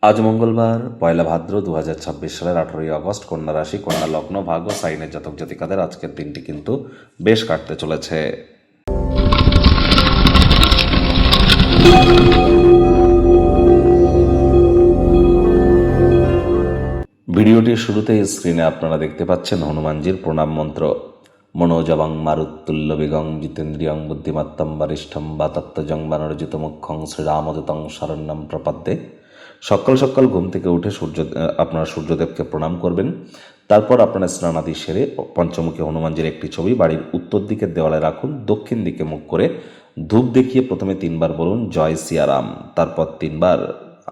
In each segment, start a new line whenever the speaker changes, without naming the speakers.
আজ মঙ্গলবার পয়লা ভাদ্র 2026 সালের 18ই আগস্ট, কন্যা রাশি, কন্যা লগ্ন, ভাগ্য সাইনের জাতক জাতিকাদের আজকের দিনটি কিন্তু বেশ কাটতে চলেছে। ভিডিওটির শুরুতেই স্ক্রিনে আপনারা দেখতে পাচ্ছেন হনুমানজির প্রণাম মন্ত্র। মনোজবং মারুত্তুল্য বেগং জিতেন্দ্রিয়ং বুদ্ধিমত্তম বরিষ্ঠম বাতত্ত্বজং বানরজিত মুখ্যং শ্রীরামদূতং শরণ্যম প্রপদ্যে। সকাল সকাল ঘুম থেকে উঠে আপনারা সূর্যদেবকে প্রণাম করবেন। তারপর আপনারা স্নানাদি সেরে পঞ্চমুখী হনুমানজির একটি ছবি বাড়ির উত্তর দিকের দেওয়ালে রাখুন। দক্ষিণ দিকে মুখ করে ধূপ দেখিয়ে প্রথমে 3 বার বলুন জয় সিয়ারাম, তারপর 3 বার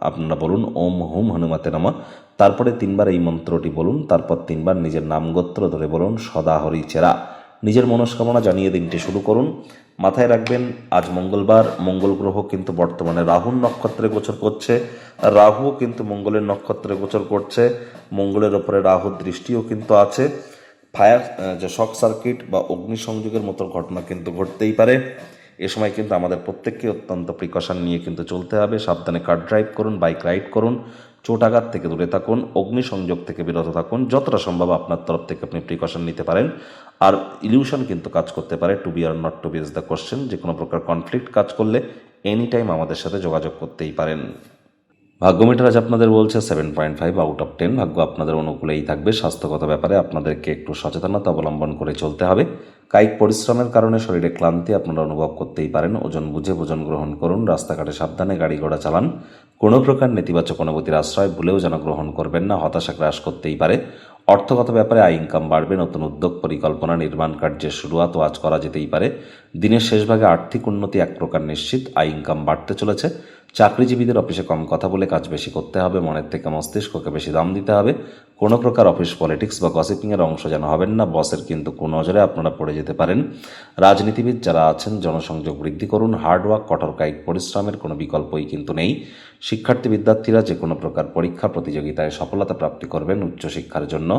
আপনারা বলুন ওম হুম হনুমতে নমঃ, তারপরে 3 বার এই মন্ত্রটি বলুন, তারপর 3 বার নিজের নামগোত্র ধরে বলুন সদা হরি চেরা। নিজের মনস্কামনা জানিয়ে দিনটি শুরু করুন। মাথায় রাখবেন আজ মঙ্গলবার, মঙ্গল গ্রহ কিন্তু বর্তমানে রাহুর নক্ষত্রে গোচর করছে। রাহুও কিন্তু মঙ্গলের নক্ষত্রে গোচর করছে। মঙ্গলের ওপরে রাহুর দৃষ্টিও কিন্তু আছে। ফায়ার যে শক সার্কিট বা অগ্নিসংযোগের মতো ঘটনা কিন্তু ঘটতেই পারে। এ সময় কিন্তু আমাদের প্রত্যেককে অত্যন্ত প্রিকশন নিয়ে কিন্তু চলতে হবে। সাবধানে কার ড্রাইভ করুন, বাইক রাইড করুন, চোটাঘাত থেকে দূরে থাকুন, অগ্নিসংযোগ থেকে বিরত থাকুন। যতটা সম্ভব আপনার তরফ থেকে আপনি প্রিকশন নিতে পারেন। আর ইলিউশন কিন্তু কাজ করতে পারে, to be or not to be is the question. যে কোনো প্রকার কনফ্লিক্ট কাজ করলে এনি টাইম আমাদের সাথে যোগাযোগ করতেই পারেন। ভাগ্য মিটার আজ আপনাদের বলছে 7.5 আউট অফ 10। ভাগ্য আপনাদের অনুকূলেই থাকবে। স্বাস্থ্যগত ব্যাপারে আপনাদেরকে একটু সচেতনতা অবলম্বন করে চলতে হবে। কায়িক পরিশ্রমের কারণে শরীরে ক্লান্তি আপনারা অনুভব করতেই পারেন। ওজন বুঝে ভোজন গ্রহণ করুন। রাস্তাঘাটে সাবধানে গাড়ি ঘোড়া চালান। কোনো প্রকার নেতিবাচক অনুভূতির আশ্রয় ভুলেও যেন গ্রহণ করবেন না, হতাশা গ্রাস করতেই পারে। অর্থগত ব্যাপারে আয় ইনকাম বাড়বে। নতুন উদ্যোগ, পরিকল্পনা, নির্মাণ কার্যের শুরুয়াতও আজ করা যেতেই পারে। দিনের শেষ ভাগে আর্থিক উন্নতি এক প্রকার নিশ্চিত। আয় ইনকাম বাড়তে চলেছে। চাকরিজীবীদের অফিসে কম কথা বলে কাজ বেশি করতে হবে। মনের থেকে মস্তিষ্ককে বেশি দাম দিতে হবে। কোনো প্রকার অফিস পলিটিক্স বা গসিপিংয়ের অংশ যেন হবেন না। বসের কিন্তু কুনজরে আপনারা পড়ে যেতে পারেন। রাজনীতিবিদ যারা আছেন জনসংযোগ বৃদ্ধি করুন। হার্ডওয়ার্ক, কঠোর কায়িক পরিশ্রমের কোনো বিকল্পই কিন্তু নেই। শিক্ষার্থী বিদ্যার্থীরা যে কোনো প্রকার পরীক্ষা প্রতিযোগিতায় সফলতা প্রাপ্তি করবেন উচ্চশিক্ষার জন্য।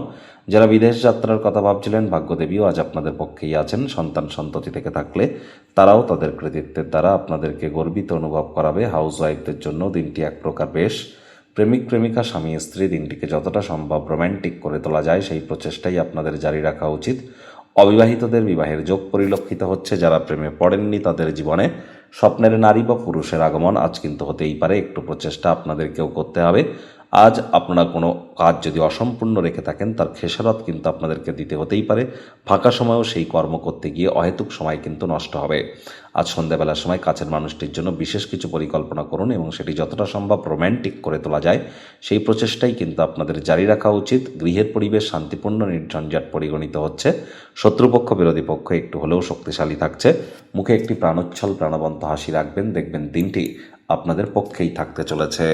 যারা বিদেশ যাত্রার কথা ভাবছিলেন ভাগ্যদেবীও আজ আপনাদের পক্ষেই আছেন। সন্তান সন্ততি থেকে থাকলে তারাও তাদের কৃতিত্বের দ্বারা আপনাদেরকে গর্বিত অনুভব করাবে। হাউস ওয়াইফদের জন্য দিনটি এক প্রকার বেশ। প্রেমিক প্রেমিকা, স্বামী স্ত্রী দিনটিকে যতটা সম্ভব রোম্যান্টিক করে তোলা যায় সেই প্রচেষ্টাই আপনাদের জারি রাখা উচিত। অবিবাহিতদের বিবাহের যোগ পরিলক্ষিত হচ্ছে। যারা প্রেমে পড়েননি তাদের জীবনে স্বপ্নের নারী বা পুরুষের আগমন আজ কিন্তু হতেই পারে। একটু প্রচেষ্টা আপনাদেরকেও করতে হবে। আজ আপনারা কোনো কাজ যদি অসম্পূর্ণ রেখে থাকেন তার খেসারত কিন্তু আপনাদেরকে দিতে হতেই পারে। ফাঁকা সময়েও সেই কর্ম করতে গিয়ে অহেতুক সময় কিন্তু নষ্ট হবে। আজ সন্ধ্যাবেলার সময় কাছের মানুষটির জন্য বিশেষ কিছু পরিকল্পনা করুন এবং সেটি যতটা সম্ভব রোম্যান্টিক করে তোলা যায় সেই প্রচেষ্টাই কিন্তু আপনাদের জারি রাখা উচিত। গৃহের পরিবেশ শান্তিপূর্ণ, নির্ঝঞ্ঝাট পরিগণিত হচ্ছে। শত্রুপক্ষ বিরোধী পক্ষ একটু হলেও শক্তিশালী থাকছে। মুখে একটি প্রাণোচ্ছল প্রাণবন্ত হাসি রাখবেন, দেখবেন দিনটি আপনাদের পক্ষেই থাকতে চলেছে।